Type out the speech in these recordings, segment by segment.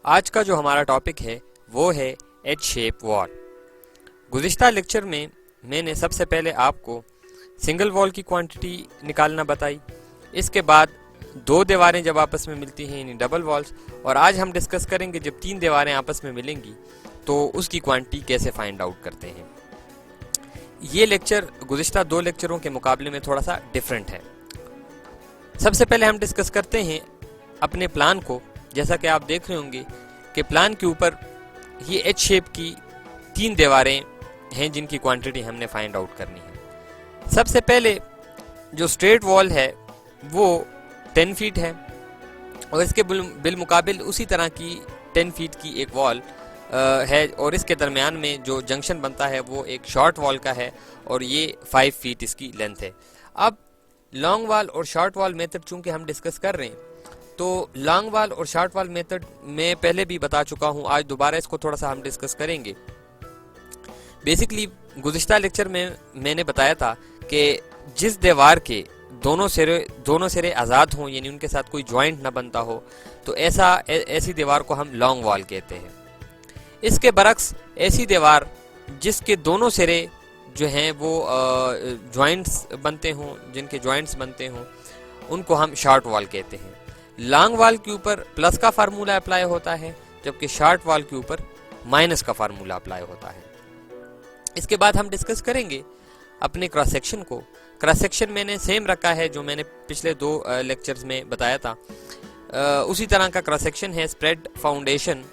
आज का जो हमारा टॉपिक है वो है एच शेप वॉल। गुज़िश्ता लेक्चर में मैंने सबसे पहले आपको सिंगल वॉल की क्वांटिटी निकालना बताई। इसके बाद दो दीवारें जब आपस में मिलती हैं यानी डबल वॉल्स, और आज हम डिस्कस करेंगे जब तीन दीवारें आपस में मिलेंगी तो उसकी क्वांटिटी कैसे फाइंड आउट करते हैं। ये लेक्चर गुज़िश्ता दो लेक्चरों के मुकाबले में थोड़ा सा डिफरेंट है। सबसे पहले हम डिस्कस करते हैं अपने प्लान को। जैसा कि आप देख रहे होंगे कि प्लान के ऊपर ये एच शेप की तीन दीवारें हैं जिनकी क्वांटिटी हमने फाइंड आउट करनी है। सबसे पहले जो स्ट्रेट वॉल है वो 10 फीट है और इसके बिलमुकाबिल उसी तरह की 10 फीट की एक वॉल है और इसके दरमियान में जो जंक्शन बनता है वो एक शॉर्ट वॉल का है और ये 5 फीट इसकी लेंथ है। अब लॉन्ग वॉल और शॉर्ट वॉल मेथड चूंकि हम डिस्कस कर रहे हैं तो लॉन्ग वॉल और शॉर्ट वॉल मेथड में पहले भी बता चुका हूं, आज दोबारा इसको थोड़ा सा हम डिस्कस करेंगे। बेसिकली गुज़िश्ता लेक्चर में मैंने बताया था कि जिस दीवार के दोनों सिरे आज़ाद हों यानी उनके साथ कोई जॉइंट ना बनता हो तो ऐसी दीवार को हम लॉन्ग वॉल कहते हैं। इसके बरक्स ऐसी दीवार जिसके दोनों सिरे जो हैं वो जॉइंट्स बनते हों, जिनके जॉइंट्स बनते हों, उनको हम शॉर्ट वॉल कहते हैं। लॉन्ग वॉल के ऊपर प्लस का फार्मूला अप्लाई होता है जबकि शॉर्ट वॉल के ऊपर माइनस का फार्मूला अप्लाई होता है। इसके बाद हम डिस्कस करेंगे अपने क्रॉस सेक्शन को। क्रॉस सेक्शन मैंने सेम रखा है जो मैंने पिछले दो लेक्चर्स में बताया था। उसी तरह का क्रॉस सेक्शन है। Spread foundation,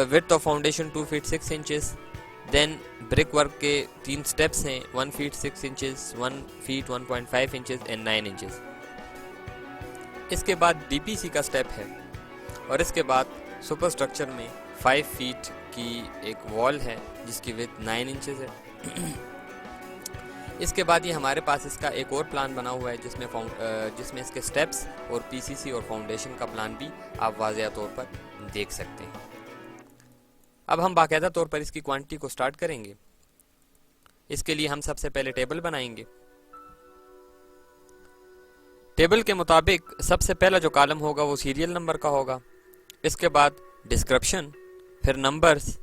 width of foundation 2 feet 6 inches, then brick work के 3 स्टेप्स हैं 1 feet 6 inches, 1 feet 1.5 inches and 9 inches. इसके बाद डीपीसी का स्टेप है और इसके बाद सुपर स्ट्रक्चर में 5 फीट की एक वॉल है जिसकी विड्थ 9 इंचेस है। इसके बाद ये हमारे पास इसका एक और प्लान बना हुआ है जिसमें इसके स्टेप्स और पीसीसी और फाउंडेशन का प्लान भी आप वाज़ेह तौर पर देख सकते हैं। अब हम बाकायदा तौर पर इसकी क्वांटिटी को स्टार्ट करेंगे। इसके लिए हम सबसे पहले टेबल बनाएंगे। टेबल के मुताबिक सबसे पहला जो कॉलम होगा वो सीरियल नंबर का होगा। इसके बाद डिस्क्रिप्शन, फिर नंबर्स,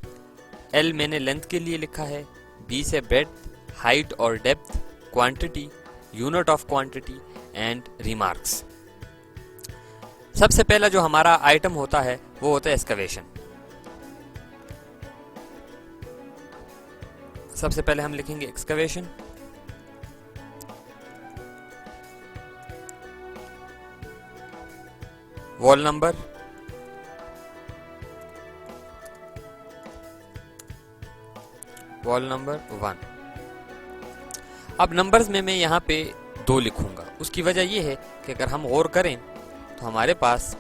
एल मैंने लेंथ के लिए लिखा है, बी से ब्रेड्थ, हाइट और depth, quantity, unit of quantity and remarks. सबसे पहला जो हमारा आइटम होता है वो होता है एक्सकवेशन। सबसे पहले हम लिखेंगे excavation. Wall number, wall number 1। अब नंबर्स में मैं यहाँ पे 2 लिखूंगा। उसकी वजह यह है कि अगर हम गौर करें तो हमारे पास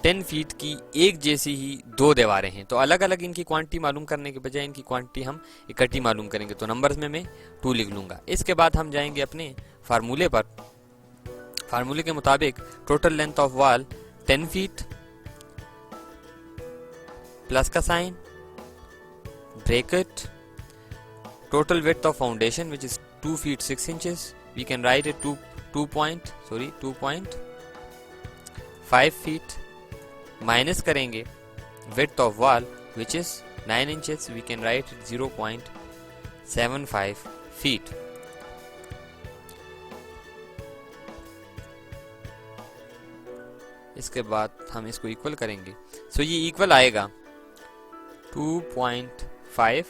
10 फीट की एक जैसी ही 2 दीवारें हैं तो अलग अलग इनकी क्वांटिटी मालूम करने के बजाय इनकी क्वांटिटी हम इकट्ठी मालूम करेंगे। तो नंबर्स में मैं 2 लिख लूंगा। इसके बाद हम जाएंगे अपने फार्मूले पर। फार्मूले के मुताबिक total length of wall 10 feet, plus का sign, bracket, total width of foundation which is 2 feet 6 inches, we can write it 2.5 feet, minus करेंगे width of wall which is 9 inches, we can write it 0.75 feet. इसके बाद हम इसको equal करेंगे। सो ये equal आएगा 2.5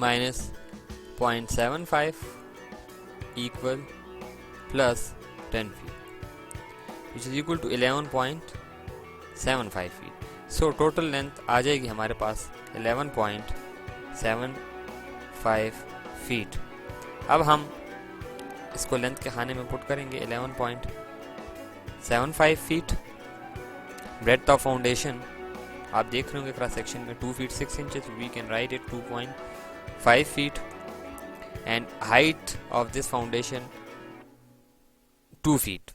minus 0.75 equal plus 10 feet which is equal to 11.75 feet. So total length आ जाएगी हमारे पास 11.75 feet. अब हम इसको लेंथ के खाने में पुट करेंगे 11.75 feet. ब्रेड्थ ऑफ फाउंडेशन आप देख रहे होंगे क्रॉस सेक्शन में 2 feet 6 inches, we can write it 2.5 feet and height of this foundation 2 feet.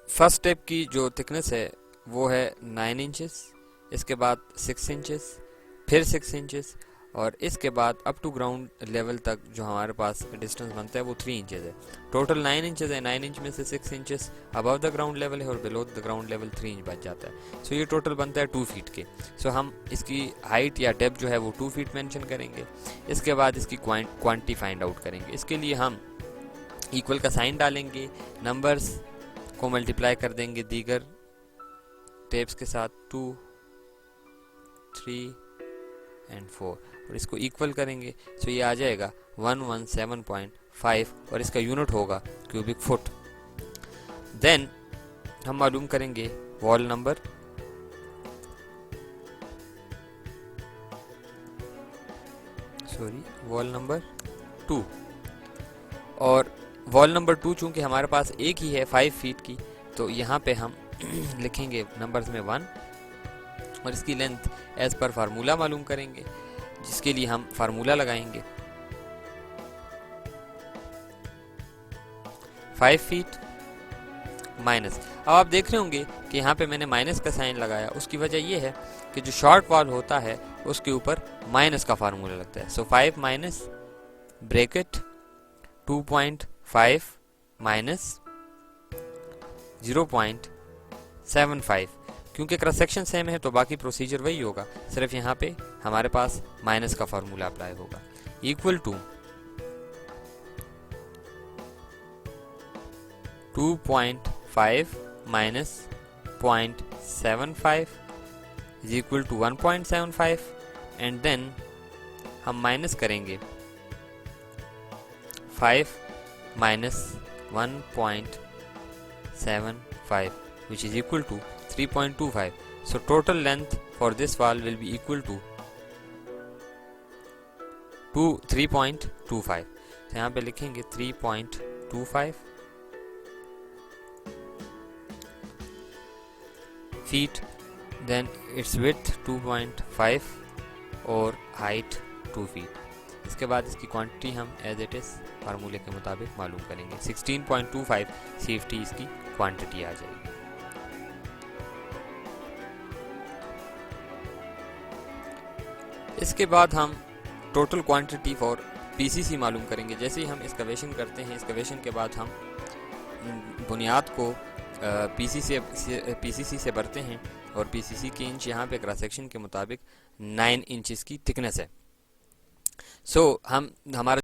First step की जो थिकनेस है वो है 9 इंचेस, इसके बाद 6 इंचेस, फिर 6 इंचेस और इसके बाद अप टू ग्राउंड लेवल तक जो हमारे पास डिस्टेंस बनता है वो 3 इंचेस है। टोटल 9 इंचेस है, 9 इंच में से 6 inches above the ground level है और below the ground level 3 inch बच जाता है। सो ये टोटल बनता है 2 फीट के। सो हम इसकी हाइट या डेप्थ जो है वो 2 फीट मेंशन करेंगे। इसके बाद इसकी क्वांटिटी फाइंड आउट करेंगे। इसके लिए हम इक्वल का साइन डालेंगे, नंबर्स को मल्टीप्लाई कर देंगे दीगर टेप्स के साथ, 2, 3 एंड 4, और इसको इक्वल करेंगे। सो ये आ जाएगा 117.5 और इसका यूनिट होगा क्यूबिक फुट। देन हम मालूम करेंगे वॉल नंबर। वॉल नंबर 2, और वॉल नंबर 2 चूंकि हमारे पास एक ही है 5 फीट की, तो यहाँ पे हम लिखेंगे नंबर्स में 1 और इसकी लेंथ एज पर फार्मूला मालूम करेंगे, जिसके लिए हम फार्मूला लगाएंगे 5 फीट माइनस। अब आप देख रहे होंगे कि यहाँ पे मैंने माइनस का साइन लगाया। उसकी वजह यह है कि जो शॉर्ट वॉल होता है उसके ऊपर माइनस का फार्मूला लगता है। सो 5 माइनस ब्रैकेट 2.5 माइनस 0.75। क्योंकि क्रॉस सेक्शन सेम है तो बाकी प्रोसीजर वही होगा, सिर्फ यहाँ पे हमारे पास माइनस का फार्मूला अप्लाई होगा। Equal to 2.5 minus 0.75 is equal to 1.75 and then हम माइनस करेंगे 5 minus 1.75 which is equal to 3.25. So total length for this wall will be equal to 3.25. तो यहाँ पे लिखेंगे 3.25 feet, then its width 2.5 और height 2 feet. इसके बाद इसकी क्वांटिटी हम एज इट इज फार्मूले के मुताबिक मालूम करेंगे। 16.25 CFT इसकी क्वांटिटी आ जाएगी। इसके बाद हम टोटल क्वांटिटी फॉर PCC मालूम करेंगे। जैसे ही हम एक्सकवेशन करते हैं, एक्सकवेशन के बाद हम बुनियाद को PCC से भरते हैं और PCC की इंच यहाँ पे क्रॉस सेक्शन के मुताबिक 9 इंचेस की थिकनेस है। सो हम हमारा